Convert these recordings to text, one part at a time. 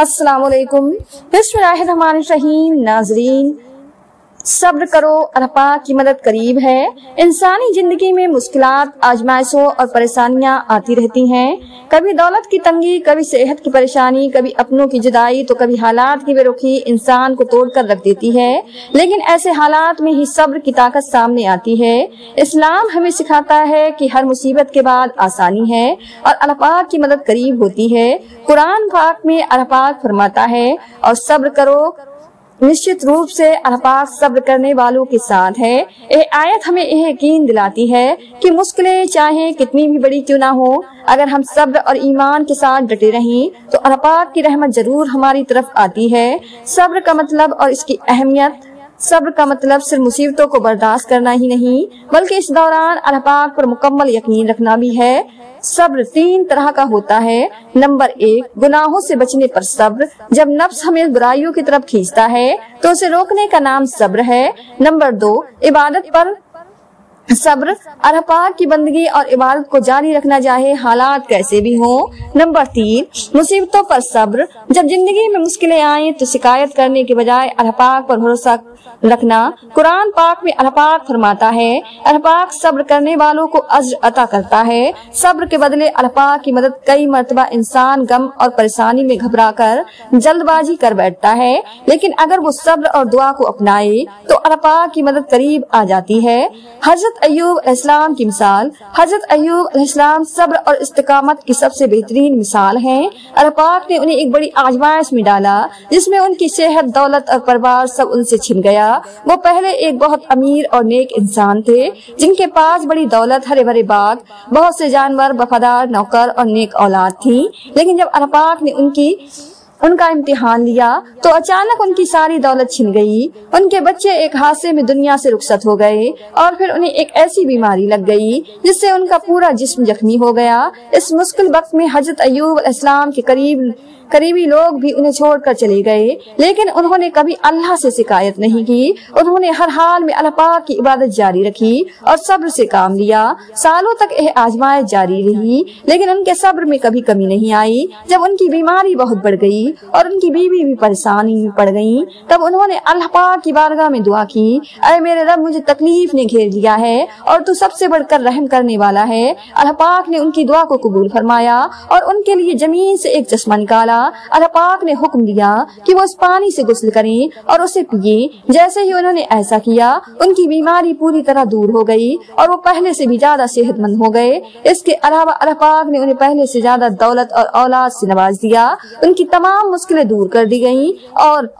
अस्सलाम वालेकुम। बिस्मिल्लाहिर्रहमानिर्रहीम। नाज़रीन, सब्र करो, अल्लाह पाक की मदद करीब है। इंसानी जिंदगी में मुश्किलात, आजमाइशों और परेशानियां आती रहती हैं। कभी दौलत की तंगी, कभी सेहत की परेशानी, कभी अपनों की जुदाई, तो कभी हालात की बेरुखी इंसान को तोड़कर रख देती है। लेकिन ऐसे हालात में ही सब्र की ताकत सामने आती है। इस्लाम हमें सिखाता है कि हर मुसीबत के बाद आसानी है और अल्लाह पाक की मदद करीब होती है। कुरान पाक में अल्लाह पाक फरमाता है, और सब्र करो, निश्चित रूप से अल्लाह पाक सब्र करने वालों के साथ है। यह आयत हमें यह यकीन दिलाती है कि मुश्किलें चाहे कितनी भी बड़ी क्यों ना हो, अगर हम सब्र और ईमान के साथ डटे रहें तो अल्लाह पाक की रहमत जरूर हमारी तरफ आती है। सब्र का मतलब और इसकी अहमियत, सब्र का मतलब सिर्फ मुसीबतों को बर्दाश्त करना ही नहीं, बल्कि इस दौरान अल्लाह पाक पर मुकम्मल यकीन रखना भी है। सब्र 3 तरह का होता है। नंबर 1, गुनाहों से बचने पर सब्र। जब नफ्स हमें बुराइयों की तरफ खींचता है तो उसे रोकने का नाम सब्र है। नंबर 2, इबादत पर सब्र। अल्लाह पाक की बंदगी और इबादत को जारी रखना चाहे हालात कैसे भी हो। नंबर 3, मुसीबतों पर सब्र। जब जिंदगी में मुश्किलें आए तो शिकायत करने के बजाय अल्लाह पाक पर भरोसा रखना। कुरान पाक में अल्लाह पाक फरमाता है, अल्लाह पाक सब्र करने वालों को अज्र अता करता है। सब्र के बदले अल्लाह पाक की मदद कई मर्तबा इंसान गम और परेशानी में घबरा कर जल्दबाजी कर बैठता है, लेकिन अगर वो सब्र और दुआ को अपनाए तो अल्लाह पाक की मदद करीब आ जाती है। हजरत अय्यूब अलैहिस्सलाम की मिसाल। हजरत अय्यूब अलैहिस्सलाम सब्र और इस्तिकामत की सबसे बेहतरीन मिसाल हैं। अल्लाह पाक ने उन्हें एक बड़ी आजमाइश में डाला जिसमें उनकी सेहत, दौलत और परिवार सब उनसे छिन गया। वो पहले एक बहुत अमीर और नेक इंसान थे जिनके पास बड़ी दौलत, हरे भरे बाग, बहुत से जानवर, वफादार नौकर और नेक औलाद थी। लेकिन जब अल्लाह पाक ने उनका इम्तिहान लिया तो अचानक उनकी सारी दौलत छिन गई। उनके बच्चे एक हादसे में दुनिया से रुखसत हो गए और फिर उन्हें एक ऐसी बीमारी लग गई जिससे उनका पूरा जिस्म जख्मी हो गया। इस मुश्किल वक्त में हजरत अय्यूब अलैहिस्सलाम के करीबी लोग भी उन्हें छोड़कर चले गए, लेकिन उन्होंने कभी अल्लाह से शिकायत नहीं की। उन्होंने हर हाल में अल्लाह पाक की इबादत जारी रखी और सब्र से काम लिया। सालों तक यह आजमाइश जारी रही, लेकिन उनके सब्र में कभी कमी नहीं आई। जब उनकी बीमारी बहुत बढ़ गई और उनकी बीवी भी परेशानी में पड़ गई, तब उन्होंने अल्लाह पाक की बारगाह में दुआ की, अरे मेरे रब, मुझे तकलीफ ने घेर लिया है और तू सबसे बढ़कर रहम करने वाला है। अल्लाह पाक ने उनकी दुआ को कबूल फरमाया और उनके लिए जमीन से एक चश्मा निकाला। अल्लाह पाक ने हुक्म दिया कि वो उस पानी से गुस्ल करें और उसे पिए। जैसे ही उन्होंने ऐसा किया, उनकी बीमारी पूरी तरह दूर हो गई और वो पहले से भी ज्यादा सेहतमंद हो गए। इसके अलावा अल्लाह पाक ने उन्हें पहले से ज्यादा दौलत और औलाद से नवाज दिया। उनकी तमाम मुश्किलें दूर कर दी गयी और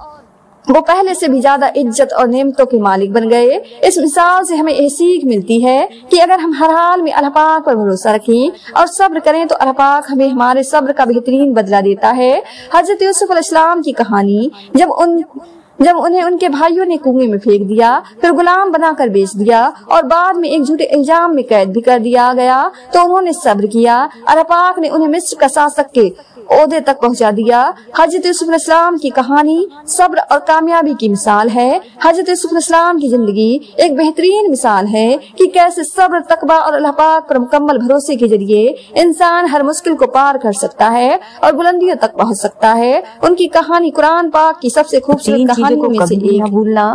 वो पहले से भी ज्यादा इज्जत और नेमतों के मालिक बन गए। इस मिसाल से हमें यह सीख मिलती है कि अगर हम हर हाल में अल्लाह पाक पर भरोसा रखें और सब्र करें तो अल्लाह पाक हमें हमारे सब्र का बेहतरीन बदला देता है। हजरत यूसुफ अलैहिस्सलाम की कहानी। जब उन्हें उनके भाइयों ने कुएं में फेंक दिया, फिर गुलाम बनाकर बेच दिया और बाद में एक झूठे इल्जाम में कैद भी कर दिया गया, तो उन्होंने सब्र किया। अल्लाह पाक ने उन्हें मिस्र का शासक के ओहदे तक पहुंचा दिया। हजरत यूसुफ अलैहिस्सलाम की कहानी सब्र और कामयाबी की मिसाल है। हजरत यूसुफ अलैहिस्सलाम की जिंदगी एक बेहतरीन मिसाल है कि कैसे सब्र, तकवा और अल्लाह पाक पर मुकम्मल भरोसे के जरिए इंसान हर मुश्किल को पार कर सकता है और बुलंदियों तक पहुंच सकता है। उनकी कहानी कुरान पाक की सबसे खूबसूरत कहानियों में से एक। न भूलना,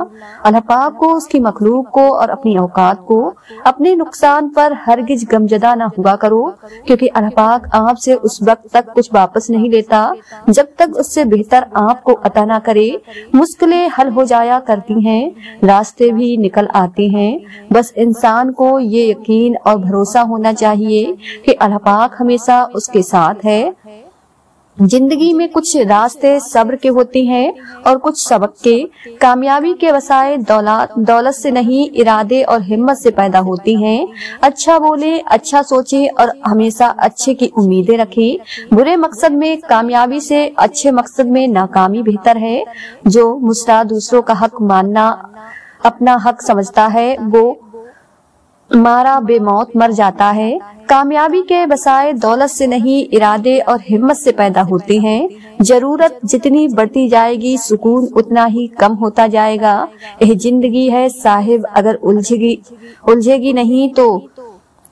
अल्लाह पाक को, उसकी मखलूक को और अपनी औकात को। अपने नुकसान पर हरगिज गमजदा न हुआ करो, क्योंकि अल्लाह पाक आपसे उस वक्त तक कुछ वापस नहीं लेता जब तक उससे बेहतर आपको अता ना करे। मुश्किलें हल हो जाया करती हैं, रास्ते भी निकल आते हैं। बस इंसान को ये यकीन और भरोसा होना चाहिए कि अल्लाह पाक हमेशा उसके साथ है। जिंदगी में कुछ रास्ते सब्र के होते हैं और कुछ सबक के। कामयाबी के वसाए दौलत से नहीं, इरादे और हिम्मत से पैदा होती हैं। अच्छा बोले, अच्छा सोचे और हमेशा अच्छे की उम्मीदें रखें। बुरे मकसद में कामयाबी से अच्छे मकसद में नाकामी बेहतर है। जो मुस्ता दूसरों का हक मानना अपना हक समझता है, वो मारा बेमौत मर जाता है। कामयाबी के बसाए दौलत से नहीं, इरादे और हिम्मत से पैदा होते हैं। जरूरत जितनी बढ़ती जाएगी, सुकून उतना ही कम होता जाएगा। यह जिंदगी है साहिब, अगर उलझेगी नहीं तो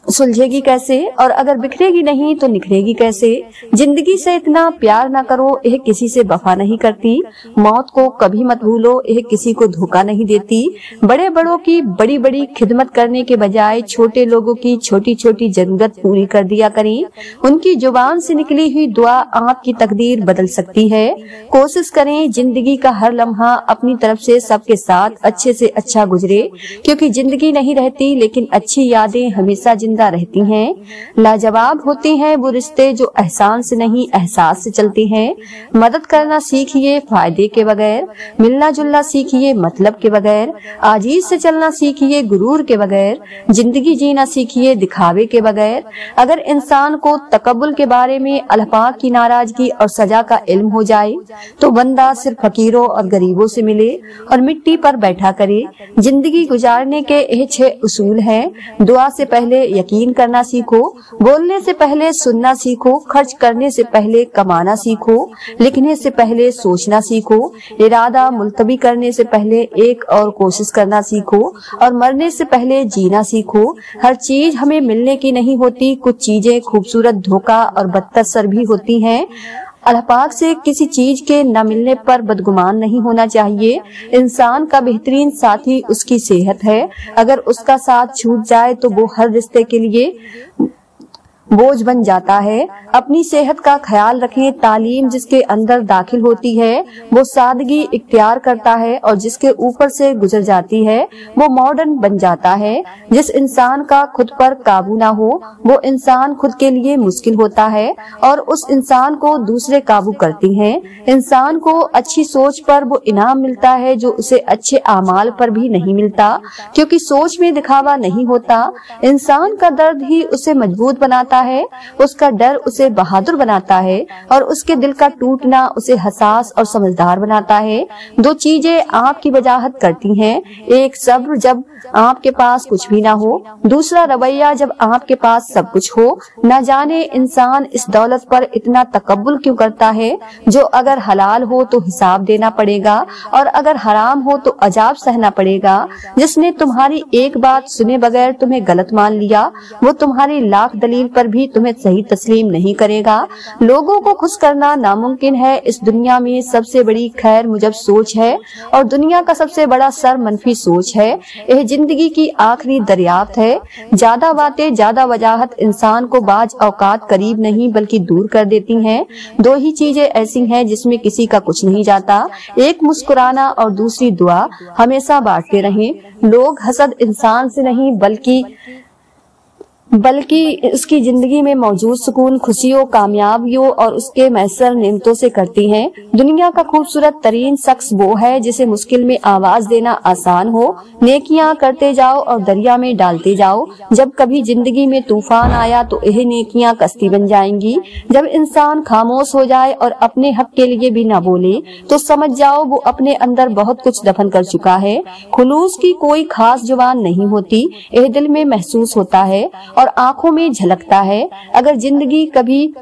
सुलझेगी कैसे, और अगर बिखरेगी नहीं तो निखरेगी कैसे। जिंदगी से इतना प्यार ना करो, यह किसी से वफा नहीं करती। मौत को कभी मत भूलो, यह किसी को धोखा नहीं देती। बड़े बड़ों की बड़ी बड़ी खिदमत करने के बजाय छोटे लोगों की छोटी छोटी जरूरत पूरी कर दिया करें। उनकी जुबान से निकली हुई दुआ आपकी तकदीर बदल सकती है। कोशिश करें जिंदगी का हर लम्हा अपनी तरफ से सबके साथ अच्छे से अच्छा गुजरे, क्योंकि जिंदगी नहीं रहती लेकिन अच्छी यादें हमेशा जिंदा रहती हैं। लाजवाब होते हैं वो रिश्ते जो एहसान से नहीं एहसास से चलते हैं। मदद करना सीखिए फायदे के बगैर, मिलना जुलना सीखिए मतलब के बगैर, आजीज से चलना सीखिए गुरूर के बगैर, जिंदगी जीना सीखिए दिखावे के बगैर। अगर इंसान को तकब्बुल के बारे में अल्लाह पाक की नाराजगी और सजा का इल्म हो जाए तो बंदा सिर्फ फकीरों और गरीबों से मिले और मिट्टी पर बैठा करे। जिंदगी गुजारने के यह 6 उसूल हैं। दुआ से पहले यकीन करना सीखो, बोलने से पहले सुनना सीखो, खर्च करने से पहले कमाना सीखो, लिखने से पहले सोचना सीखो, इरादा मुलतवी करने से पहले एक और कोशिश करना सीखो, और मरने से पहले जीना सीखो। हर चीज हमें मिलने की नहीं होती, कुछ चीजें खूबसूरत धोखा और बदतर भी होती हैं। अल्लाह पाक से किसी चीज के न मिलने पर बदगुमान नहीं होना चाहिए। इंसान का बेहतरीन साथी उसकी सेहत है। अगर उसका साथ छूट जाए तो वो हर रिश्ते के लिए बोझ बन जाता है। अपनी सेहत का ख्याल रखें। तालीम जिसके अंदर दाखिल होती है वो सादगी इख्तियार करता है, और जिसके ऊपर से गुजर जाती है वो मॉडर्न बन जाता है। जिस इंसान का खुद पर काबू ना हो वो इंसान खुद के लिए मुश्किल होता है, और उस इंसान को दूसरे काबू करती हैं। इंसान को अच्छी सोच पर वो इनाम मिलता है जो उसे अच्छे आमाल पर भी नहीं मिलता, क्योंकि सोच में दिखावा नहीं होता। इंसान का दर्द ही उसे मजबूत बनाता है, उसका डर उसे बहादुर बनाता है, और उसके दिल का टूटना उसे हसास और समझदार बनाता है। 2 चीजें आपकी वजाहत करती हैं, एक सब्र जब आपके पास कुछ भी ना हो, दूसरा रवैया जब आपके पास सब कुछ हो। न जाने इंसान इस दौलत पर इतना तकब्बुल क्यों करता है, जो अगर हलाल हो तो हिसाब देना पड़ेगा और अगर हराम हो तो अजाब सहना पड़ेगा। जिसने तुम्हारी एक बात सुने बगैर तुम्हें गलत मान लिया, वो तुम्हारी लाख दलील पर भी तुम्हें सही तस्लीम नहीं करेगा। लोगों को खुश करना नामुमकिन है। इस दुनिया में सबसे बड़ी खैर मुजब सोच है, और दुनिया का सबसे बड़ा सर मनफी सोच है। यह जिंदगी की आखिरी दरियाफ्त है। ज्यादा बातें ज्यादा वजाहत इंसान को बाज औकात करीब नहीं बल्कि दूर कर देती हैं। 2 ही चीजें ऐसी हैं जिसमें किसी का कुछ नहीं जाता, एक मुस्कुराना और दूसरी दुआ। हमेशा बांटते रहें। लोग हसद इंसान से नहीं बल्कि उसकी जिंदगी में मौजूद सुकून, खुशियों, कामयाबियों और उसके मैसर नेमतों से करती हैं। दुनिया का खूबसूरत तरीन शख्स वो है जिसे मुश्किल में आवाज देना आसान हो। नेकियां करते जाओ और दरिया में डालते जाओ। जब कभी जिंदगी में तूफान आया तो यह नेकियां कश्ती बन जाएंगी। जब इंसान खामोश हो जाए और अपने हक के लिए भी न बोले तो समझ जाओ वो अपने अंदर बहुत कुछ दफन कर चुका है। खुलूस की कोई खास जुबान नहीं होती, यह दिल में महसूस होता है और आंखों में झलकता है। अगर जिंदगी कभी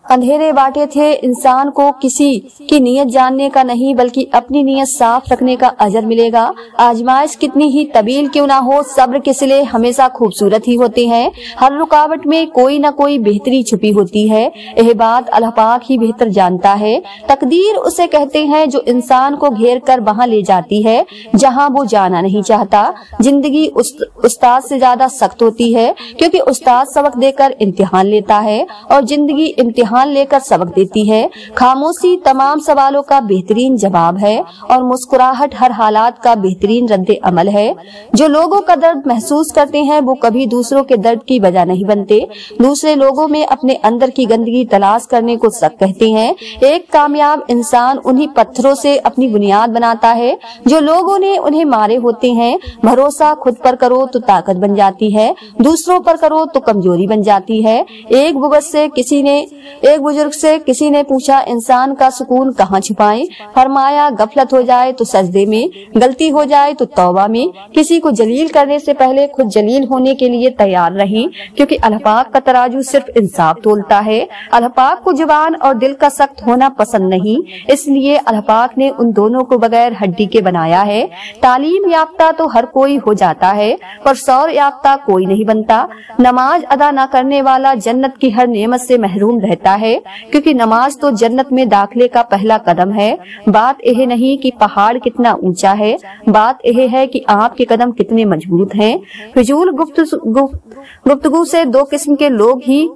अंधेरे बांटे थे, इंसान को किसी की नीयत जानने का नहीं बल्कि अपनी नीयत साफ रखने का अजर मिलेगा। आजमाइश कितनी ही तवील क्यों ना हो, सब्र के सिले हमेशा खूबसूरत ही होते हैं। हर रुकावट में कोई न कोई बेहतरी छुपी होती है। यह बात अल्लाह पाक ही बेहतर जानता है। तकदीर उसे कहते हैं जो इंसान को घेर कर वहाँ ले जाती है जहाँ वो जाना नहीं चाहता। जिंदगी उस्ताद से ज्यादा सख्त होती है, क्योंकि उस्ताद सबक देकर इम्तिहान लेता है और जिंदगी इम्तिहान लेकर सबक देती है। खामोशी तमाम सवालों का बेहतरीन जवाब है और मुस्कुराहट हर हालात का बेहतरीन रद्द अमल है। जो लोगों का दर्द महसूस करते हैं वो कभी दूसरों के दर्द की वजह नहीं बनते। दूसरे लोगों में अपने अंदर की गंदगी तलाश करने को शक कहते हैं। एक कामयाब इंसान उन्हीं पत्थरों से अपनी बुनियाद बनाता है जो लोगों ने उन्हें मारे होते हैं। भरोसा खुद पर करो तो ताकत बन जाती है, दूसरों पर करो तो कमजोरी बन जाती है। एक बुगत से किसी ने एक बुजुर्ग से किसी ने पूछा, इंसान का सुकून कहाँ छिपाएं? फरमाया, गफलत हो जाए तो सजदे में, गलती हो जाए तो तौबा में। किसी को जलील करने से पहले खुद जलील होने के लिए तैयार रहें, क्योंकि अल्लाह पाक का तराजू सिर्फ इंसाफ तोलता है। अल्लाह पाक को जुबान और दिल का सख्त होना पसंद नहीं, इसलिए अल्लाह पाक ने उन दोनों को बगैर हड्डी के बनाया है। तालीम याफ्ता तो हर कोई हो जाता है, पर सौर याफ्ता कोई नहीं बनता। नमाज अदा न करने वाला जन्नत की हर नेमत से महरूम रहता है, क्योंकि नमाज तो जन्नत में दाखिले का पहला कदम है। बात यह नहीं कि पहाड़ कितना ऊंचा है, बात यह है कि आपके कदम कितने मजबूत हैं। फिजूल गुफ्तगू से दो किस्म के लोग ही,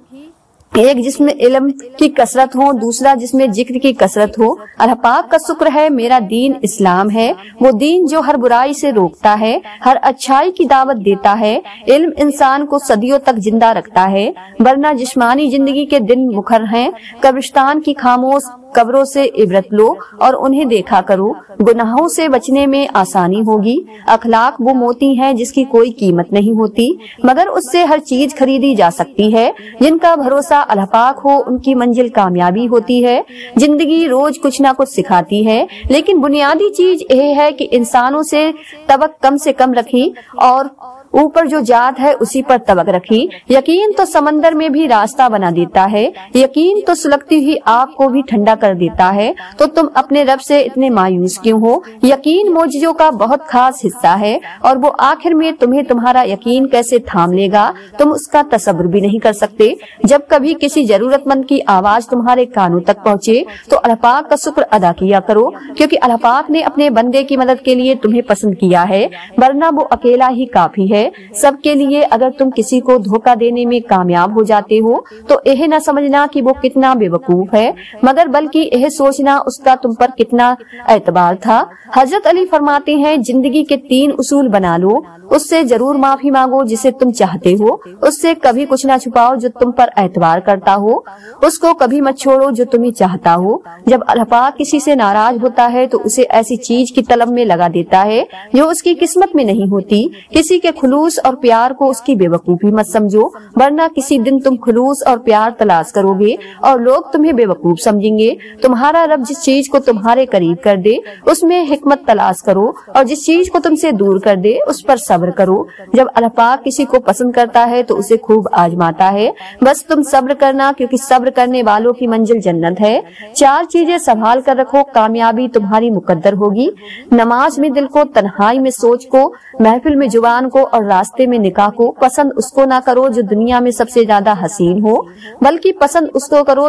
एक जिसमें इल्म की कसरत हो, दूसरा जिसमें जिक्र की कसरत हो। अल्लाह पाक का शुक्र है मेरा दीन इस्लाम है, वो दीन जो हर बुराई से रोकता है, हर अच्छाई की दावत देता है। इल्म इंसान को सदियों तक जिंदा रखता है, वरना जिस्मानी जिंदगी के दिन मुखर हैं। कब्रिस्तान की खामोश कब्रों से इबरत लो और उन्हें देखा करो, गुनाहों से बचने में आसानी होगी। अखलाक वो मोती हैं जिसकी कोई कीमत नहीं होती, मगर उससे हर चीज खरीदी जा सकती है। जिनका भरोसा अल्लाह पाक हो, उनकी मंजिल कामयाबी होती है। जिंदगी रोज कुछ ना कुछ सिखाती है, लेकिन बुनियादी चीज यह है कि इंसानों से तवक्क कम से कम रखी और ऊपर जो जात है उसी पर तवक्क रखी। यकीन तो समंदर में भी रास्ता बना देता है, यकीन तो सुलगती हुई आग को भी ठंडा कर देता है। तो तुम अपने रब से इतने मायूस क्यों हो? यकीन मोजज़ों का बहुत खास हिस्सा है, और वो आखिर में तुम्हें तुम्हारा यकीन कैसे थाम लेगा, तुम उसका तसव्वुर भी नहीं कर सकते। जब कभी किसी जरूरतमंद की आवाज तुम्हारे कानों तक पहुँचे तो अल्लाह पाक का शुक्र अदा किया करो, क्योंकि अल्लाह पाक ने अपने बंदे की मदद के लिए तुम्हें पसंद किया है, वरना वो अकेला ही काफी है सबके लिए। अगर तुम किसी को धोखा देने में कामयाब हो जाते हो तो यह न समझना कि वो कितना बेवकूफ है, मगर बल्कि यह सोचना उसका तुम पर कितना एतबार था। हजरत अली फरमाते हैं, जिंदगी के 3 उसूल बना लो, उससे जरूर माफी मांगो जिसे तुम चाहते हो, उससे कभी कुछ न छुपाओ जो तुम पर एतबार करता हो, उसको कभी मत छोड़ो जो तुम्हें चाहता हो। जब अल्लाह पाक किसी से नाराज होता है तो उसे ऐसी चीज की तलब में लगा देता है जो उसकी किस्मत में नहीं होती। किसी के खुलूस और प्यार को उसकी बेवकूफी मत समझो, वरना किसी दिन तुम खुलूस और प्यार तलाश करोगे और लोग तुम्हें बेवकूफ समझेंगे। तुम्हारा रब जिस चीज को तुम्हारे करीब कर दे उसमें हिकमत तलाश करो, और जिस चीज को तुमसे दूर कर दे उस पर सब्र करो। जब अल्लाह पाक किसी को पसंद करता है तो उसे खूब आजमाता है, बस तुम सब्र करना, क्योंकि सब्र करने वालों की मंजिल जन्नत है। 4 चीजें संभाल कर रखो, कामयाबी तुम्हारी मुकद्दर होगी। नमाज में दिल को, तन्हाई में सोच को, महफिल में जुबान को और रास्ते में निकाह को। पसंद उसको ना करो जो दुनिया में सबसे ज्यादा हसीन हो, बल्कि पसंद उसको करो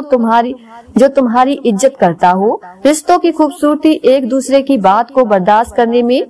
जो तुम्हारी इज्जत करता हो। रिश्तों की खूबसूरती एक दूसरे की बात को बर्दाश्त करने में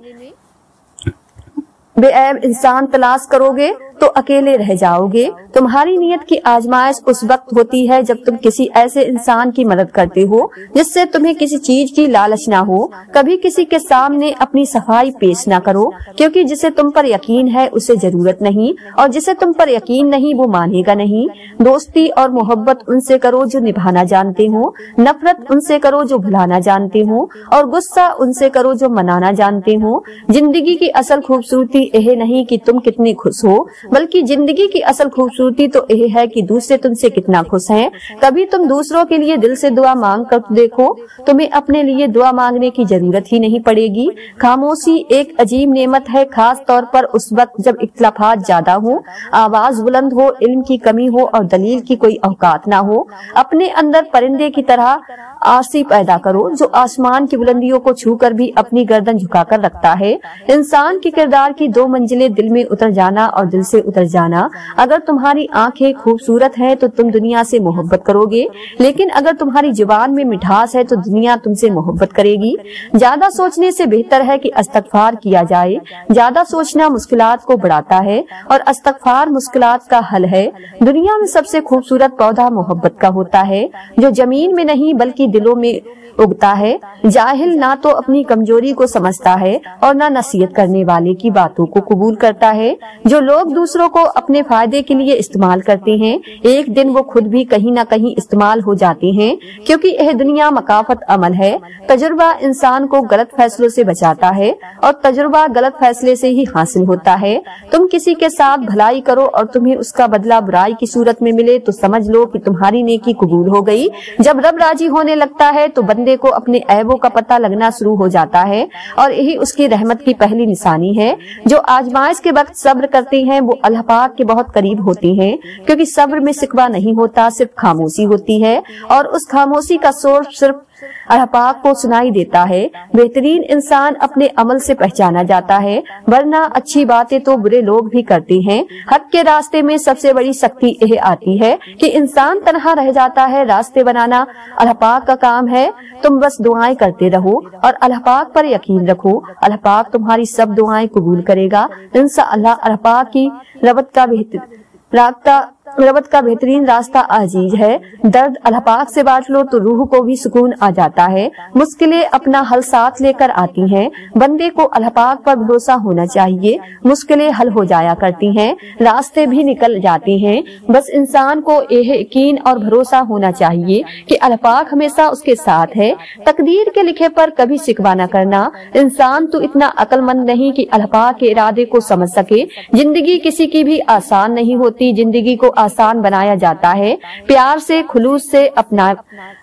बेऐब इंसान तलाश करोगे तो अकेले रह जाओगे। तुम्हारी नियत की आजमाइश उस वक्त होती है जब तुम किसी ऐसे इंसान की मदद करते हो जिससे तुम्हें किसी चीज की लालच ना हो। कभी किसी के सामने अपनी सफाई पेश ना करो, क्योंकि जिसे तुम पर यकीन है उसे जरूरत नहीं, और जिसे तुम पर यकीन नहीं वो मानेगा नहीं। दोस्ती और मोहब्बत उनसे करो जो निभाना जानते हो, नफरत उनसे करो जो भुलाना जानते हो, और गुस्सा उनसे करो जो मनाना जानते हो। जिंदगी की असल खूबसूरती यह नहीं कि तुम कितने खुश हो, बल्कि जिंदगी की असल खूबसूरती तो यह है कि दूसरे तुमसे कितना खुश हैं। कभी तुम दूसरों के लिए दिल से दुआ मांग कर देखो, तुम्हें अपने लिए दुआ मांगने की जरूरत ही नहीं पड़ेगी। खामोशी एक अजीब नेमत है, खास तौर पर उस वक्त जब इख्तिलाफात ज्यादा हो, आवाज बुलंद हो, इल्म की कमी हो और दलील की कोई औकात ना हो। अपने अंदर परिंदे की तरह आसी पैदा करो जो आसमान की बुलंदियों को छूकर भी अपनी गर्दन झुकाकर रखता है। इंसान के किरदार की 2 मंजिलें, दिल में उतर जाना और दिल से उतर जाना। अगर तुम्हारी आंखें खूबसूरत हैं तो तुम दुनिया से मोहब्बत करोगे, लेकिन अगर तुम्हारी जुबान में मिठास है तो दुनिया तुमसे मोहब्बत करेगी। ज्यादा सोचने से बेहतर है कि इस्तगफार किया जाए। ज्यादा सोचना मुश्किलात को बढ़ाता है और इस्तगफार मुश्किलात का हल है। दुनिया में सबसे खूबसूरत पौधा मोहब्बत का होता है, जो जमीन में नहीं बल्कि دلوں میں اگتا ہے۔ جاہل نہ تو اپنی کمزوری کو سمجھتا ہے اور نہ نصیحت کرنے والے کی باتوں کو قبول کرتا ہے۔ جو لوگ دوسروں کو اپنے فائدے کے لیے استعمال کرتے ہیں، ایک دن وہ خود بھی کہیں نہ کہیں استعمال ہو جاتے ہیں، کیونکہ یہ دنیا مکافت عمل ہے۔ تجربہ انسان کو غلط فیصلوں سے بچاتا ہے اور تجربہ غلط فیصلے سے ہی حاصل ہوتا ہے۔ تم کسی کے ساتھ بھلائی کرو اور تمہیں اس کا بدلہ برائی کی صورت میں ملے تو سمجھ لو کہ تمہاری نیکی قبول ہو گئی۔ جب رب راضی ہونے لگتا ہے تو بندے کو اپنے عیبوں کا پتہ لگنا شروع ہو جاتا ہے اور یہی اس کی رحمت کی پہلی نشانی ہے۔ جو آزمائش کے وقت صبر کرتے ہیں وہ اللہ پاک کے بہت قریب ہوتے ہیں، کیونکہ صبر میں شکوہ نہیں ہوتا، صرف خاموشی ہوتی ہے اور اس خاموشی کا شور صرف اللہ پاک کو سنائی دیتا ہے۔ بہترین انسان اپنے عمل سے پہچانا جاتا ہے، ورنہ اچھی باتیں تو برے لوگ بھی کرتے ہیں۔ حق کے راستے میں سب سے بڑی سختی یہ آتی ہے کہ انسان تنہا رہ جاتا ہے۔ راستے بنانا اللہ پاک کا کام ہے، تم بس دعائیں کرتے رہو اور اللہ پاک پر یقین رکھو، اللہ پاک تمہاری سب دعائیں قبول کرے گا انشاءاللہ۔ اللہ پاک کی ربط کا بہترین راستہ عزیز ہے۔ درد اللہ پاک سے بانٹ لو تو روح کو بھی سکون آ جاتا ہے۔ مشکلیں اپنا حل ساتھ لے کر آتی ہیں، بندے کو اللہ پاک پر بھروسہ ہونا چاہیے۔ مشکلیں حل ہو جایا کرتی ہیں، راستے بھی نکل جاتے ہیں، بس انسان کو یہ یقین اور بھروسہ ہونا چاہیے کہ اللہ پاک ہمیشہ اس کے ساتھ ہے۔ تقدیر کے لکھے پر کبھی شکوہ نہ کرنا۔ انسان تو اتنا عقل مند نہیں کہ اللہ پاک کے ارادے کو سمجھ سکے۔ زندگی کسی کی بھی آسان نہیں ہوتی، زندگی کو آسان بنایا جاتا ہے پیار سے، خلوص سے،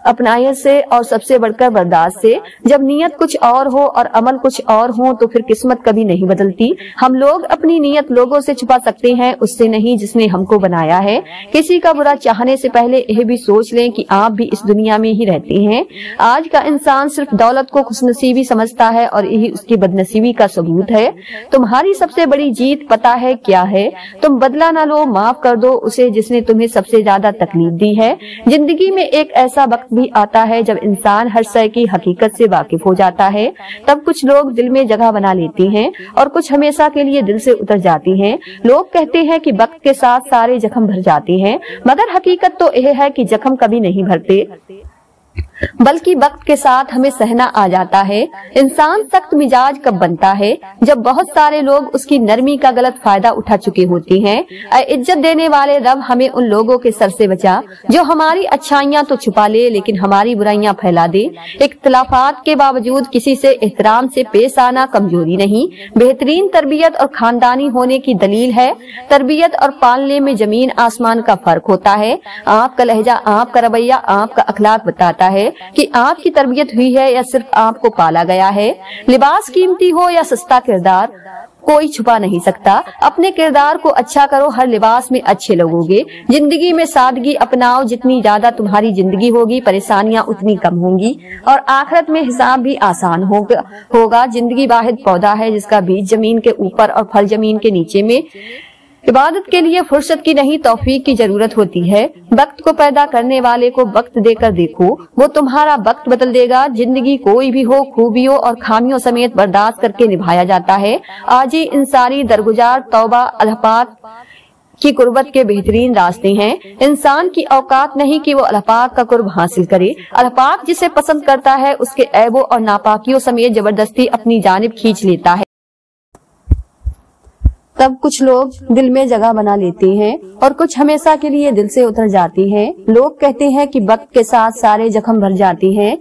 اپنائیت سے اور سب سے بڑھ کر برداشت سے۔ جب نیت کچھ اور ہو اور عمل کچھ اور ہو تو پھر قسمت کبھی نہیں بدلتی۔ ہم لوگ اپنی نیت لوگوں سے چھپا سکتے ہیں، اس سے نہیں جس نے ہم کو بنایا ہے۔ کسی کا برا چاہنے سے پہلے یہ بھی سوچ لیں کہ آپ بھی اس دنیا میں ہی رہتے ہیں۔ آج کا انسان صرف دولت کو خوش نصیبی سمجھتا ہے اور یہی اس کی بد نصیبی کا ثبوت ہے۔ تمہاری سب سے بڑی جیت پتہ ہے کیا ہے؟ تم بدلہ نہ لو، معاف کر دو اسے جس نے تمہیں سب سے زیادہ تکلیف دی ہے۔ زندگی میں ایک ایسا وقت بھی آتا ہے جب انسان ہر شے کی حقیقت سے واقف ہو جاتا ہے، تب کچھ لوگ دل میں جگہ بنا لیتے ہیں اور کچھ ہمیشہ کے لیے دل سے اتر جاتے ہیں۔ لوگ کہتے ہیں کہ وقت کے ساتھ سارے زخم بھر جاتے ہیں، مگر حقیقت تو یہ ہے کہ زخم کبھی نہیں بھرتے، بلکہ وقت کے ساتھ ہمیں سہنا آ جاتا ہے۔ انسان سخت مزاج کب بنتا ہے؟ جب بہت سارے لوگ اس کی نرمی کا غلط فائدہ اٹھا چکے ہوتے ہیں۔ اے عزت دینے والے رب، ہمیں ان لوگوں کے سر سے بچا جو ہماری اچھائیاں تو چھپا لے لیکن ہماری برائیاں پھیلا دے۔ اختلافات کے باوجود کسی سے احترام سے پیش آنا کمزوری نہیں، بہترین تربیت اور خاندانی ہونے کی دلیل ہے۔ تربیت اور پالنے میں زمین آسمان کا فرق ہوتا ہے۔ آپ کا لہجہ، آپ کا رویہ، آپ کا اخلاق بتاتا ہے کہ آپ کی تربیت ہوئی ہے یا صرف آپ کو پالا گیا ہے۔ لباس قیمتی ہو یا سستا، کردار کوئی چھپا نہیں سکتا۔ اپنے کردار کو اچھا کرو، ہر لباس میں اچھے لگو گے۔ زندگی میں سادگی اپناؤ، جتنی زیادہ تمہاری زندگی ہوگی پریشانیاں اتنی کم ہوں گی اور آخرت میں حساب بھی آسان ہوگا۔ زندگی واحد پودا ہے جس کا بیج زمین کے اوپر اور پھل زمین کے نیچے میں۔ عبادت کے لیے فرصت کی نہیں توفیق کی ضرورت ہوتی ہے۔ وقت کو پیدا کرنے والے کو وقت دے کر دیکھو، وہ تمہارا وقت بدل دے گا۔ زندگی کوئی بھی ہو، خوبیوں اور خامیوں سمیت برداشت کر کے نبھایا جاتا ہے۔ آجی، انصاری، درگزار، توبہ، اللہ پاک کی قربت کے بہترین راستے ہیں۔ انسان کی اوقات نہیں کہ وہ اللہ پاک کا قرب حاصل کرے۔ اللہ پاک جسے پسند کرتا ہے اس کے عیبوں اور ناپاکیوں سمیت زبردستی اپنی جانب کھینچ لیتا ہے۔ تب کچھ لوگ دل میں جگہ بنا لیتے ہیں اور کچھ ہمیشہ کے لیے دل سے اتر جاتے ہیں۔ لوگ کہتے ہیں کہ وقت کے ساتھ سارے زخم بھر جاتے ہیں،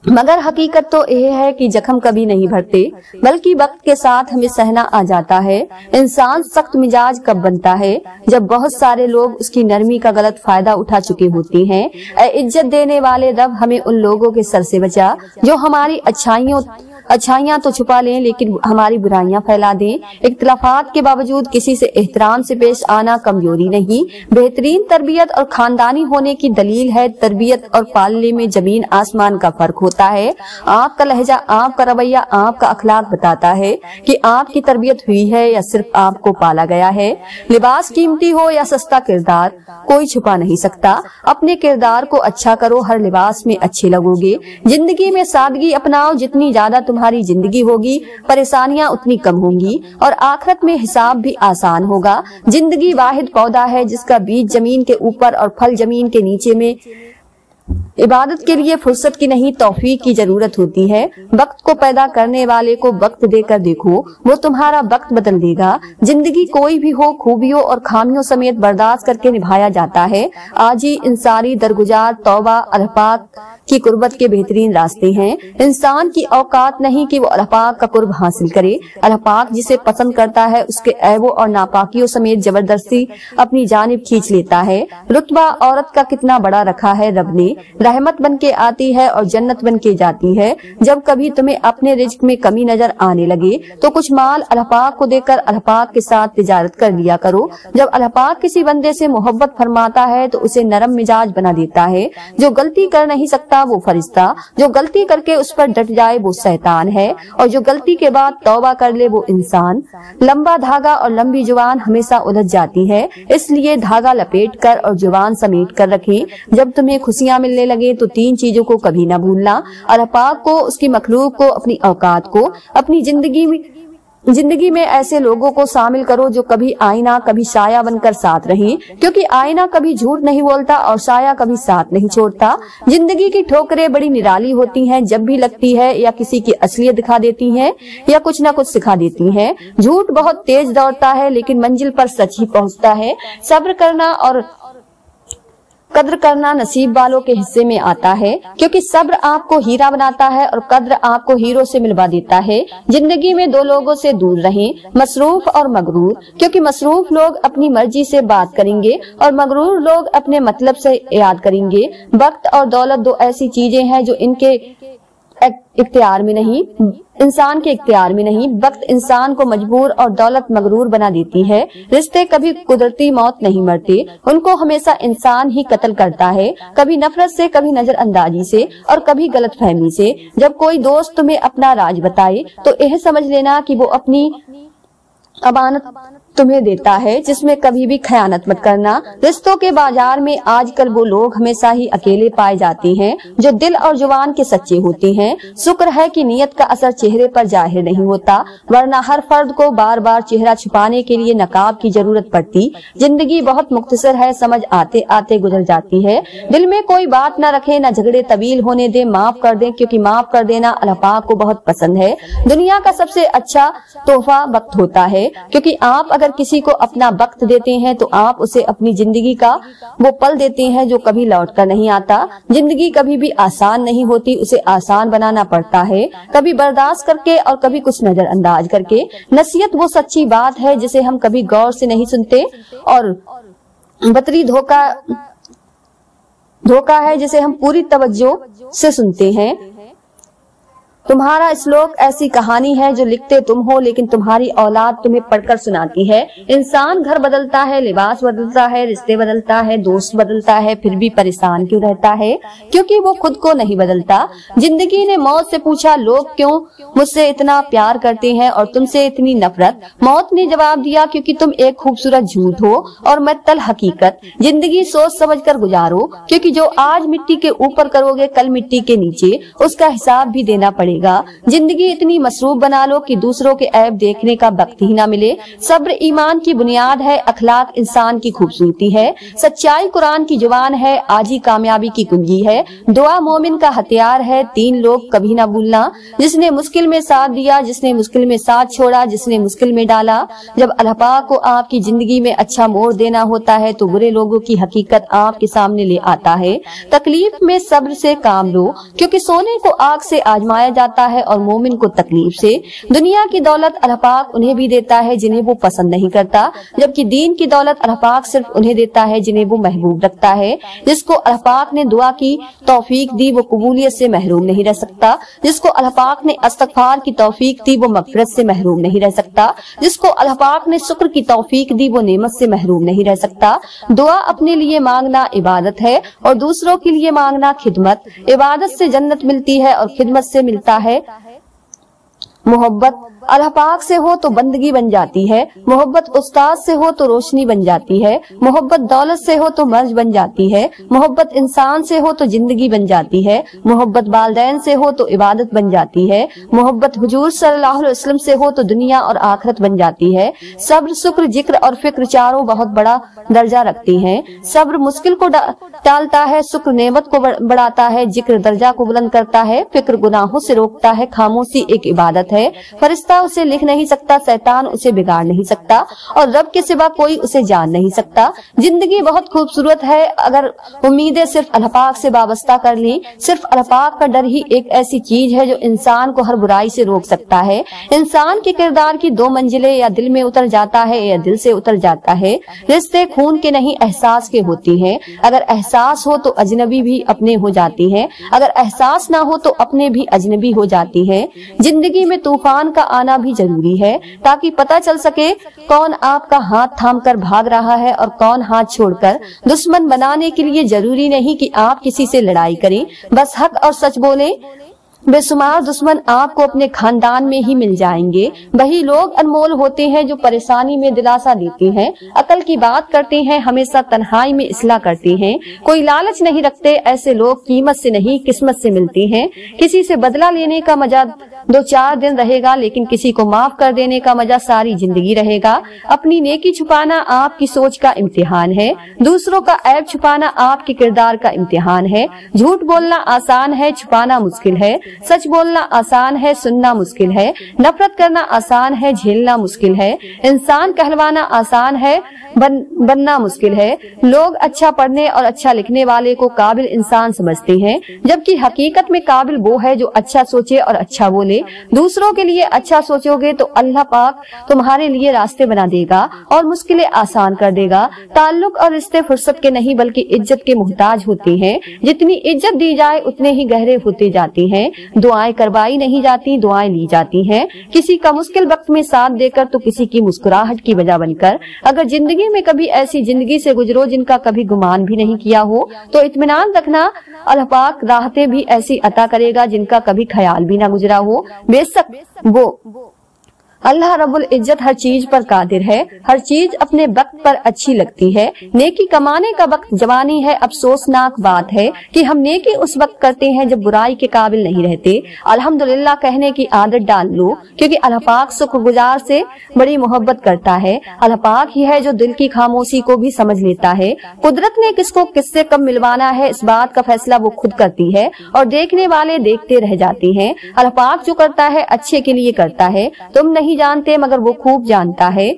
مگر حقیقت تو یہ ہے کہ زخم کبھی نہیں بھرتے، بلکہ وقت کے ساتھ ہمیں سہنا آ جاتا ہے۔ انسان سخت مزاج کب بنتا ہے؟ جب بہت سارے لوگ اس کی نرمی کا غلط فائدہ اٹھا چکے ہوتے ہیں۔ اے عزت دینے والے رب، ہمیں ان لوگوں کے سر سے بچا جو ہماری اچھائیاں تو چھپا لیں لیکن ہماری برائیاں پھیلا دیں۔ اختلافات کے باوجود کسی سے احترام سے پیش آنا کمزوری نہیں، بہترین تربیت اور خاندانی ہونے کی دلیل ہے۔ تربیت اور پالنے میں زمین آسمان کا فرق ہوتا ہے۔ آپ کا لہجہ، آپ کا رویہ، آپ کا اخلاق بتاتا ہے کہ آپ کی تربیت ہوئی ہے یا صرف آپ کو پالا گیا ہے۔ لباس قیمتی ہو یا سستا، کردار کوئی چھپا نہیں سکتا۔ اپنے کردار کو اچھا کرو، ہر لباس میں اچھے لگو گے۔ زندگی میں سادگی اپناؤ، جتنی زیادہ تمہاری زندگی ہوگی پریشانیاں اتنی کم ہوں گی اور آخرت میں حساب بھی آسان ہوگا۔ زندگی واحد پودا ہے جس کا بیج زمین کے اوپر اور پھل زمین کے نیچے میں इबादत के लिए फुर्सत की नहीं तौफीक की जरूरत होती है। वक्त को पैदा करने वाले को वक्त देकर देखो, वो तुम्हारा वक्त बदल देगा। जिंदगी कोई भी हो, खूबियों और खामियों समेत बर्दाश्त करके निभाया जाता है। आजी, इंसानी, दरगुजार, तौबा, अल्लाह पाक की कुर्बत के बेहतरीन रास्ते हैं। इंसान की औकात नहीं कि वो अल्लाह पाक का कुर्ब हासिल करे। अल्लाह पाक जिसे पसंद करता है उसके ऐबों और नापाकियों समेत जबरदस्ती अपनी जानिब खींच लेता है। रुतबा औरत का कितना बड़ा रखा है रब ने। रहमत बन के आती है और जन्नत बन के जाती है। जब कभी तुम्हें अपने रिज्क में कमी नजर आने लगे तो कुछ माल अल्लाह पाक को देकर अल्लाह पाक के साथ तिजारत कर लिया करो। जब अल्लाह पाक किसी बंदे से मोहब्बत फरमाता है तो उसे नरम मिजाज बना देता है। जो गलती कर नहीं सकता वो फरिश्ता, जो गलती करके उस पर डट जाए वो शैतान है, और जो गलती के बाद तौबा कर ले वो इंसान। लंबा धागा और लंबी जुबान हमेशा उलझ जाती है, इसलिए धागा लपेट कर और जुबान समेट कर रखें। जब तुम्हें खुशियां मिलने लगे तो 3 चीजों को कभी न भूलना, अल्लाह पाक को, उसकी मखलूक को, अपनी औकात को। अपनी जिंदगी में ऐसे लोगों को शामिल करो जो कभी आईना कभी साया बनकर साथ रहें, क्योंकि आईना कभी झूठ नहीं बोलता और साया कभी साथ नहीं छोड़ता। जिंदगी की ठोकरें बड़ी निराली होती हैं, जब भी लगती है या किसी की असलियत दिखा देती हैं या कुछ न कुछ सिखा देती हैं। झूठ बहुत तेज दौड़ता है लेकिन मंजिल पर सच ही पहुंचता है। सब्र करना और कद्र करना नसीब वालों के हिस्से में आता है, क्योंकि सब्र आपको हीरा बनाता है और कद्र आपको हीरो से मिलवा देता है। जिंदगी में 2 लोगों से दूर रहें, मसरूफ और मगरूर, क्योंकि मसरूफ लोग अपनी मर्जी से बात करेंगे और मगरूर लोग अपने मतलब से याद करेंगे। वक्त और दौलत 2 ऐसी चीजें हैं जो इनके इख्तियार में नहीं, इंसान के इख्तियार में नहीं। वक्त इंसान को मजबूर और दौलत मगरूर बना देती है। रिश्ते कभी कुदरती मौत नहीं मरते, उनको हमेशा इंसान ही कत्ल करता है, कभी नफरत से, कभी नजरअंदाजी से और कभी गलतफहमी से। जब कोई दोस्त तुम्हें अपना राज बताए तो यह समझ लेना कि वो अपनी अमानत तुम्हें देता है, जिसमें कभी भी खयानत मत करना। रिश्तों के बाजार में आजकल वो लोग हमेशा ही अकेले पाए जाते हैं जो दिल और जुबान के सच्चे होते हैं। शुक्र है कि नियत का असर चेहरे पर जाहिर नहीं होता, वरना हर फर्द को बार बार चेहरा छुपाने के लिए नकाब की जरूरत पड़ती। जिंदगी बहुत मुख्तसर है, समझ आते आते गुजर जाती है। दिल में कोई बात न रखे, न झगड़े तवील होने दे, माफ कर दे, क्योंकि माफ कर देना अल्लाह पाक को बहुत पसंद है। दुनिया का सबसे अच्छा तोहफा वक्त होता है, क्योंकि आप अगर किसी को अपना वक्त देते हैं तो आप उसे अपनी जिंदगी का वो पल देते हैं जो कभी लौट कर नहीं आता। जिंदगी कभी भी आसान नहीं होती, उसे आसान बनाना पड़ता है, कभी बर्दाश्त करके और कभी कुछ नजरअंदाज करके। नसीहत वो सच्ची बात है जिसे हम कभी गौर से नहीं सुनते, और बतरी धोखा है जिसे हम पूरी तवज्जो से सुनते हैं। तुम्हारा श्लोक ऐसी कहानी है जो लिखते तुम हो लेकिन तुम्हारी औलाद तुम्हें पढ़कर सुनाती है। इंसान घर बदलता है, लिबास बदलता है, रिश्ते बदलता है, दोस्त बदलता है, फिर भी परेशान क्यों रहता है? क्योंकि वो खुद को नहीं बदलता। जिंदगी ने मौत से पूछा, लोग क्यों मुझसे इतना प्यार करते हैं और तुमसे इतनी नफरत? मौत ने जवाब दिया, क्योंकि तुम एक खूबसूरत झूठ हो और मैं तल हकीकत। जिंदगी सोच समझ कर गुजारो, क्योंकि जो आज मिट्टी के ऊपर करोगे कल मिट्टी के नीचे उसका हिसाब भी देना पड़ेगा। जिंदगी इतनी मसरूफ बना लो कि दूसरों के ऐब देखने का वक्त ही ना मिले। सब्र ईमान की बुनियाद है, अखलाक इंसान की खूबसूरती है, सच्चाई कुरान की जुबान है, आजी कामयाबी की कुंजी है, दुआ मोमिन का हथियार है। 3 लोग कभी ना भूलना, जिसने मुश्किल में साथ दिया, जिसने मुश्किल में साथ छोड़ा, जिसने मुश्किल में डाला। जब अल्लाह पाक को आपकी जिंदगी में अच्छा मोड़ देना होता है तो बुरे लोगों की हकीकत आपके सामने ले आता है। तकलीफ में सब्र से काम लो, क्योंकि सोने को आग से आजमाया जाता है और मोमिन को तकलीफ से। दुनिया की दौलत अल्लाह पाक उन्हें भी देता है जिन्हें वो पसंद नहीं करता, जबकि दीन की दौलत अल्लाह पाक सिर्फ उन्हें देता है जिन्हें वो महबूब रखता है। जिसको अल्लाह पाक ने दुआ की तौफीक दी वो कबूलियत से महरूम नहीं रह सकता। जिसको अल्लाह पाक ने इस्तगफार की तौफीक दी वो मगफिरत से महरूम नहीं रह सकता। जिसको अल्लाह पाक ने शुक्र की तौफीक दी वो नेमत से महरूम नहीं रह सकता। दुआ अपने लिए मांगना इबादत है और दूसरों के लिए मांगना खिदमत। इबादत से जन्नत मिलती है और खिदमत से मिलता है मोहब्बत। अल्लाह पाक से हो तो बंदगी बन जाती है, मोहब्बत उस्ताद से हो तो रोशनी बन जाती है, मोहब्बत दौलत से हो तो मर्ज बन जाती है, मोहब्बत इंसान से हो तो जिंदगी बन जाती है, मोहब्बत वालिदैन से हो तो इबादत बन जाती है, मोहब्बत हुजूर सल्लल्लाहु अलैहि वसल्लम से हो तो दुनिया और आखिरत बन जाती है। सब्र, शुक्र, जिक्र और फिक्र चारों बहुत बड़ा दर्जा रखती हैं। सब्र मुश्किल को टालता है, शुक्र नेमत को बढ़ाता है, जिक्र दर्जा को बुलंद करता है, फिक्र गुनाहों से रोकता है, खामोशी एक इबादत है, फरिश्ता उसे लिख नहीं सकता, शैतान उसे बिगाड़ नहीं सकता और रब के सिवा कोई उसे जान नहीं सकता। जिंदगी बहुत खूबसूरत है अगर उम्मीदें सिर्फ अल्लाह पाक से वाबस्ता कर ली। सिर्फ अल्लाह पाक का डर ही एक ऐसी चीज है जो इंसान को हर बुराई से रोक सकता है। इंसान के किरदार की दो मंजिलें, या दिल में उतर जाता है या दिल से उतर जाता है। रिश्ते खून के नहीं एहसास के होती हैं। अगर एहसास हो तो अजनबी भी अपने हो जाती हैं, अगर एहसास ना हो तो अपने भी अजनबी हो जाती हैं। जिंदगी में तूफान का आना भी जरूरी है ताकि पता चल सके कौन आपका हाथ थाम कर भाग रहा है और कौन हाथ छोड़कर। दुश्मन बनाने के लिए जरूरी नहीं कि आप किसी से लड़ाई करें, बस हक और सच बोलें। बेशुमार दुश्मन आपको अपने खानदान में ही मिल जाएंगे। वही लोग अनमोल होते हैं जो परेशानी में दिलासा देते हैं, अकल की बात करते हैं, हमेशा तन्हाई में इस्लाह करते हैं, कोई लालच नहीं रखते। ऐसे लोग कीमत से नहीं किस्मत से मिलते हैं। किसी से बदला लेने का मजा 2-4 दिन रहेगा, लेकिन किसी को माफ कर देने का मजा सारी जिंदगी रहेगा। अपनी नेकी छुपाना आपकी सोच का इम्तिहान है, दूसरों का ऐब छुपाना आपके किरदार का इम्तिहान है। झूठ बोलना आसान है, छुपाना मुश्किल है। सच बोलना आसान है, सुनना मुश्किल है। नफरत करना आसान है, झेलना मुश्किल है। इंसान कहलवाना आसान है, बनना मुश्किल है। लोग अच्छा पढ़ने और अच्छा लिखने वाले को काबिल इंसान समझते हैं, जबकि हकीकत में काबिल वो है जो अच्छा सोचे और अच्छा बोले। दूसरों के लिए अच्छा सोचोगे तो अल्लाह पाक तुम्हारे लिए रास्ते बना देगा और मुश्किलें आसान कर देगा। ताल्लुक और रिश्ते फुर्सत के नहीं बल्कि इज्जत के मुहताज होते हैं। जितनी इज्जत दी जाए उतने ही गहरे होते जाते हैं। दुआएं करवाई नहीं जाती, दुआएं ली जाती हैं। किसी का मुश्किल वक्त में साथ देकर तो किसी की मुस्कुराहट की वजह बनकर। अगर जिंदगी में कभी ऐसी जिंदगी से गुजरो जिनका कभी गुमान भी नहीं किया हो तो इत्मीनान रखना, अल्लाह पाक राहतें भी ऐसी अता करेगा जिनका कभी ख्याल भी ना गुजरा हो। बेशक वो अल्लाह रब्बुल इज्जत हर चीज पर कादिर है, हर चीज अपने वक्त पर अच्छी लगती है। नेकी कमाने का वक्त जवानी है। अफसोसनाक बात है कि हम नेकी उस वक्त करते हैं जब बुराई के काबिल नहीं रहते। अल्हम्दुलिल्लाह कहने की आदत डाल लो, क्योंकि अल्लाह पाक शुक्रगुजार से बड़ी मोहब्बत करता है। अल्लाह पाक ही है जो दिल की खामोशी को भी समझ लेता है। कुदरत ने किसको किससे कब मिलवाना है इस बात का फैसला वो खुद करती है और देखने वाले देखते रह जाते हैं। अल्लाह पाक जो करता है अच्छे के लिए करता है, तुम नहीं जानते मगर वो खूब जानता है।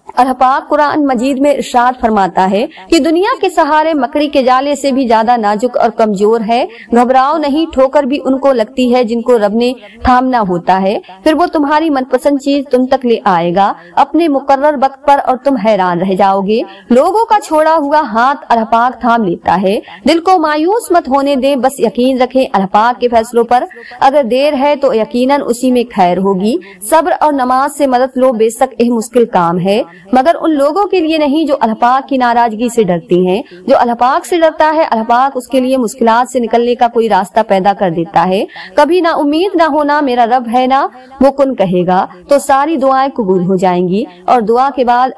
अल्लाह पाक कुरान मजीद में इरशाद फरमाता है कि दुनिया के सहारे मकड़ी के जाले से भी ज्यादा नाजुक और कमजोर है। घबराओ नहीं, ठोकर भी उनको लगती है जिनको रब ने थामना होता है। फिर वो तुम्हारी मनपसंद चीज तुम तक ले आएगा अपने मुकर्रर वक्त पर और तुम हैरान रह जाओगे। लोगों का छोड़ा हुआ हाथ अल्लाह पाक थाम लेता है। दिल को मायूस मत होने दे, बस यकीन रखें अल्लाह पाक के फैसलों पर। अगर देर है तो यकीनन उसी में खैर होगी। सब्र और नमाज से मदद लो, बेशक यह मुश्किल काम है मगर उन लोगों के लिए नहीं जो अल्लाह पाक की नाराजगी से डरते हैं। जो अल्लाह पाक से डरता है अल्लाह पाक उसके लिए मुश्किलात से निकलने का कोई रास्ता पैदा कर देता है। कभी ना उम्मीद ना होना, मेरा रब है ना वो कुन कहेगा तो सारी दुआएं कबूल हो जाएंगी। और दुआ के बाद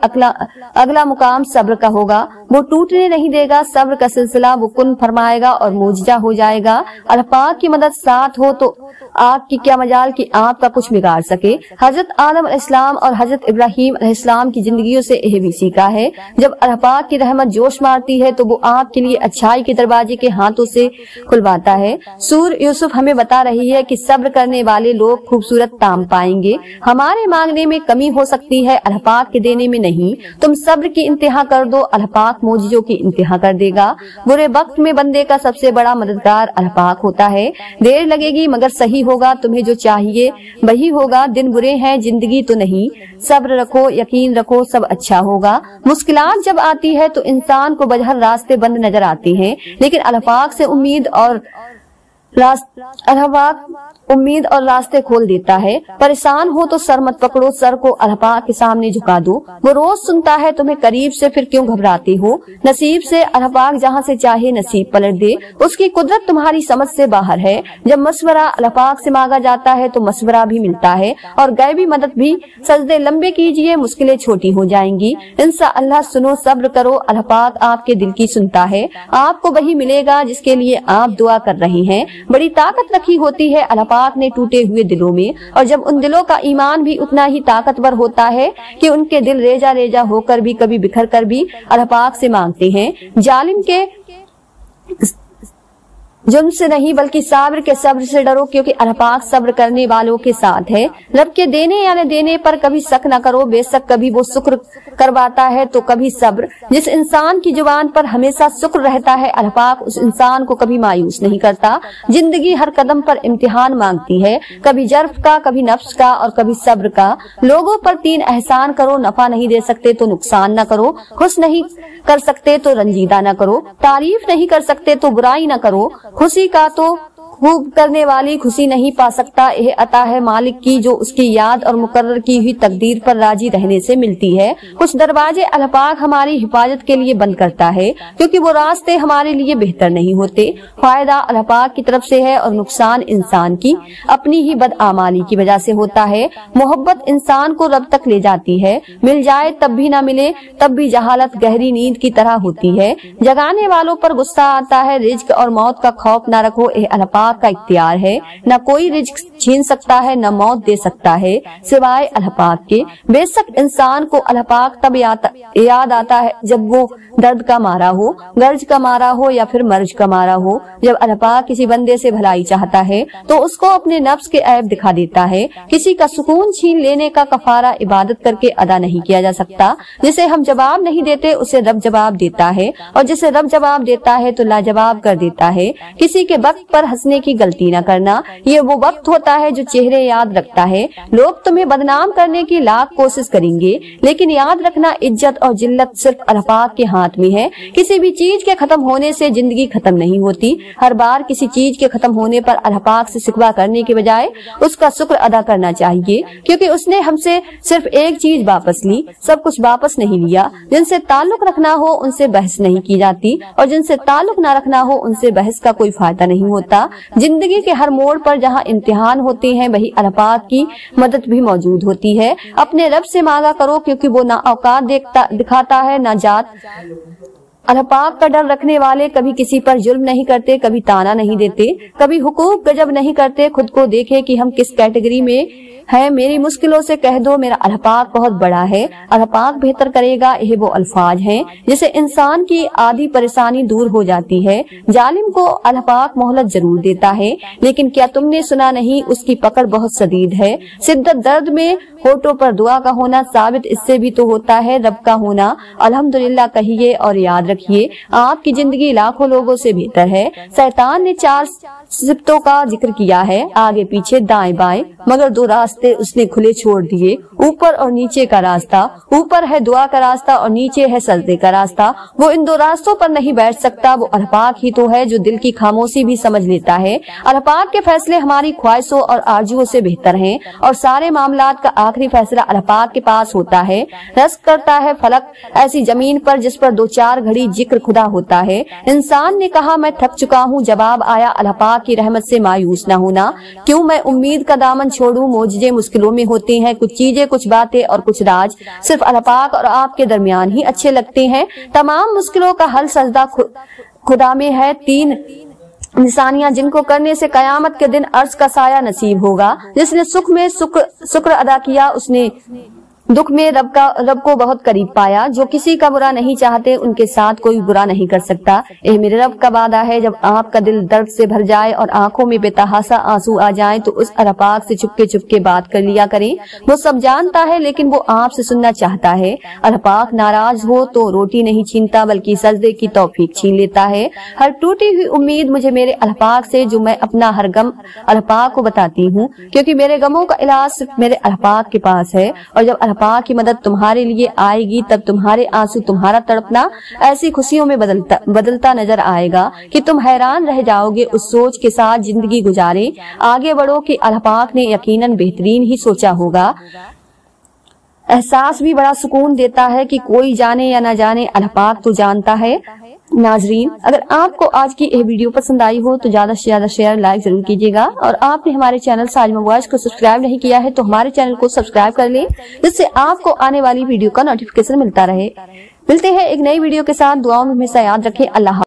अगला मुकाम सब्र का होगा, वो टूटने नहीं देगा। सब्र का सिलसिला वो कुन फरमाएगा और मुआवजा हो जाएगा। अल्लाह पाक की मदद साथ हो तो आपकी क्या मजाल कि आपका कुछ बिगाड़ सके। हजरत आदम अलैहिस्सलाम और हजरत इब्राहिम अलैहिस्सलाम की जिंदगियों से यह भी सीखा है, जब अल्लाह पाक की रहमत जोश मारती है तो वो आपके लिए अच्छाई के दरवाजे के हाथों से खुलवाता है। सूर यूसुफ हमें बता रही है कि सब्र करने वाले लोग खूबसूरत ताम पाएंगे। हमारे मांगने में कमी हो सकती है, अल्लाह पाक के देने में नहीं। तुम सब्र की इंतहा कर दो, अल्लाह पाक मौजिजों की इंतहा कर देगा। बुरे वक्त में बंदे का सबसे बड़ा मददगार अल्लाह पाक होता है। देर लगेगी मगर सही होगा, तुम्हें जो चाहिए वही होगा। दिन बुरे हैं, जिंदगी तो नहीं। सब्र रखो, यकीन रखो, सब अच्छा होगा। मुश्किलात जब आती है तो इंसान को बजहर रास्ते बंद नजर आते हैं, लेकिन अल्लाह पाक से उम्मीद और अल्लाह पाक उम्मीद और रास्ते खोल देता है। परेशान हो तो सर मत पकड़ो, सर को अल्लाह पाक के सामने झुका दो। वो रोज सुनता है तुम्हें करीब से, फिर क्यों घबराते हो। नसीब से अल्लाह पाक जहाँ से चाहे नसीब पलट दे, उसकी कुदरत तुम्हारी समझ से बाहर है। जब मशवरा अल्लाह पाक से मांगा जाता है तो मशवरा भी मिलता है और गैबी मदद भी। सजदे लंबे कीजिए, मुश्किलें छोटी हो जाएंगी। इंशाअल्लाह सुनो, सब्र करो, अल्लाह पाक आपके दिल की सुनता है। आपको वही मिलेगा जिसके लिए आप दुआ कर रहे हैं। बड़ी ताकत रखी होती है अल्लाह पाक ने टूटे हुए दिलों में, और जब उन दिलों का ईमान भी उतना ही ताकतवर होता है कि उनके दिल रेजा रेजा होकर भी, कभी बिखर कर भी अल्लाह पाक से मांगते हैं। जालिम के जुल्म से नहीं बल्कि साब्र के सब्र से डरो, क्योंकि अल्लाह पाक सब्र करने वालों के साथ है। रब के देने या न देने पर कभी शक न करो, बेशक कभी वो शुक्र करवाता है तो कभी सब्र। जिस इंसान की जुबान पर हमेशा शुक्र रहता है, अल्लाह पाक उस इंसान को कभी मायूस नहीं करता। जिंदगी हर कदम पर इम्तिहान मांगती है, कभी जर्फ का, कभी नफ्स का और कभी सब्र का। लोगों पर 3 एहसान करो, नफा नहीं दे सकते तो नुकसान न करो, खुश नहीं कर सकते तो रंजीदा न करो, तारीफ नहीं कर सकते तो बुराई न करो। खुशी का तो खूब करने वाली खुशी नहीं पा सकता, यह अता है मालिक की जो उसकी याद और मुकर्रर की हुई तकदीर पर राजी रहने से मिलती है। कुछ दरवाजे अल्लाह पाक हमारी हिफाजत के लिए बंद करता है, क्योंकि वो रास्ते हमारे लिए बेहतर नहीं होते। फायदा अल्लाह पाक की तरफ से है और नुकसान इंसान की अपनी ही बदआमाली की वजह से होता है। मोहब्बत इंसान को रब तक ले जाती है, मिल जाए तब भी न मिले तब भी जहालत गहरी नींद की तरह होती है। जगाने वालों पर गुस्सा आता है, रिज्क और मौत का खौफ न रखो, यह अल्लाह पाक का इख्तियार है। न कोई रिज्क छीन सकता है, न मौत दे सकता है सिवाय अल्लाह पाक के। बेशक इंसान को अल्लाह पाक तब याद आता है जब वो दर्द का मारा हो, गर्ज का मारा हो या फिर मर्ज का मारा हो। जब अल्लाह पाक किसी बंदे से भलाई चाहता है तो उसको अपने नफ्स के ऐब दिखा देता है। किसी का सुकून छीन लेने का कफारा इबादत करके अदा नहीं किया जा सकता। जिसे हम जवाब नहीं देते उसे रब जवाब देता है, और जिसे रब जवाब देता है तो लाजवाब कर देता है। किसी के वक्त पर हंसने की गलती न करना, ये वो वक्त होता है जो चेहरे याद रखता है। लोग तुम्हें बदनाम करने की लाख कोशिश करेंगे, लेकिन याद रखना इज्जत और जिल्लत सिर्फ अल्लाह पाक के हाथ में है। किसी भी चीज के खत्म होने से जिंदगी खत्म नहीं होती। हर बार किसी चीज के खत्म होने पर अल्लाह पाक से शिकवा करने के बजाय उसका शुक्र अदा करना चाहिए, क्योंकि उसने हमसे सिर्फ एक चीज वापस ली, सब कुछ वापस नहीं लिया। जिनसे ताल्लुक रखना हो उनसे बहस नहीं की जाती, और जिनसे ताल्लुक न रखना हो उनसे बहस का कोई फायदा नहीं होता। जिंदगी के हर मोड़ पर जहाँ इम्तिहान होते हैं वही अल्लाह पाक की मदद भी मौजूद होती है। अपने रब से मांगा करो, क्योंकि वो ना औकात दिखाता है ना जात। अल्लाह पाक का डर रखने वाले कभी किसी पर जुल्म नहीं करते, कभी ताना नहीं देते, कभी हुकूक गजब नहीं करते। खुद को देखे कि हम किस कैटेगरी में है। मेरी मुश्किलों से कह दो मेरा अल्लाह पाक बहुत बड़ा है, अल्लाह पाक बेहतर करेगा, यह वो अल्फाज हैं जिसे इंसान की आधी परेशानी दूर हो जाती है। जालिम को अल्लाह पाक मोहलत जरूर देता है, लेकिन क्या तुमने सुना नहीं उसकी पकड़ बहुत शदीद है। शिद्दत दर्द में होठों पर दुआ का होना साबित इससे भी तो होता है रब का होना। अल्हम्दुलिल्लाह कहिए और याद रखिए आपकी जिंदगी लाखों लोगों से बेहतर है। शैतान ने 4 सिफ्तों का जिक्र किया है, आगे पीछे दाएं बाएं, मगर 2 रास्ते उसने खुले छोड़ दिए, ऊपर और नीचे का रास्ता। ऊपर है दुआ का रास्ता और नीचे है सजदे का रास्ता। वो इन 2 रास्तों पर नहीं बैठ सकता। वो अल्लाह पाक ही तो है जो दिल की खामोशी भी समझ लेता है। अल्लाह पाक के फैसले हमारी ख्वाहिशों और आरजुओं से बेहतर हैं, और सारे मामलात का आखिरी फैसला अल्लाह पाक के पास होता है। रज़्क़ करता है फलक ऐसी जमीन पर जिस पर 2-4 घड़ी जिक्र खुदा होता है। इंसान ने कहा मैं थक चुका हूँ, जवाब आया अल्लाह पाक की रहमत से मायूस न होना। क्यों मैं उम्मीद का दामन छोड़ूं, मोजज़े मुश्किलों में होते हैं। कुछ चीजें, कुछ बातें और कुछ राज सिर्फ अल्लाह पाक और आपके दरमियान ही अच्छे लगते हैं। तमाम मुश्किलों का हल सजदा खुदा में है। 3 निशानियां जिनको करने से कयामत के दिन अर्श का साया नसीब होगा। जिसने सुख में शुक्र अदा किया उसने दुख में रब को बहुत करीब पाया। जो किसी का बुरा नहीं चाहते उनके साथ कोई बुरा नहीं कर सकता। यह मेरे रब का वादा है। जब आपका दिल दर्द से भर जाए और आंखों में बेतहासा आंसू आ जाए तो उस अल्लाह पाक से चुपके चुपके बात कर लिया करें। वो सब जानता है लेकिन वो आपसे सुनना चाहता है। अल्लाह पाक नाराज हो तो रोटी नहीं छीनता बल्कि सजदे की तौफीक छीन लेता है। हर टूटी हुई उम्मीद मुझे मेरे अल्लाह पाक से, जो मैं अपना हर गम अल्लाह पाक को बताती हूँ, क्योंकि मेरे गमों का इलाज सिर्फ मेरे अल्लाह पाक के पास है। और जब अल्लाह پاک کی مدد تمہارے لیے آئے گی تب تمہارے آنسو تمہارا تڑپنا ایسی خوشیوں میں بدلتا نظر آئے گا کہ تم حیران رہ جاؤ گے۔ اس سوچ کے ساتھ زندگی گزارے، آگے بڑھو کہ اللہ پاک نے یقیناً بہترین ہی سوچا ہوگا۔ احساس بھی بڑا سکون دیتا ہے کہ کوئی جانے یا نہ جانے اللہ پاک تو جانتا ہے۔ ناظرین، اگر آپ کو آج کی یہ ویڈیو پسند آئی ہو تو زیادہ سے زیادہ شیئر لائک ضرور کیجیے گا، اور آپ نے ہمارے چینل ساجمہ وائس کو سبسکرائب نہیں کیا ہے تو ہمارے چینل کو سبسکرائب کر لیں، جس سے آپ کو آنے والی ویڈیو کا نوٹیفیکیشن ملتا رہے۔ ملتے ہیں ایک نئی ویڈیو کے ساتھ، دعاؤں میں ہمیشہ یاد رکھیں۔ اللہ حافظ۔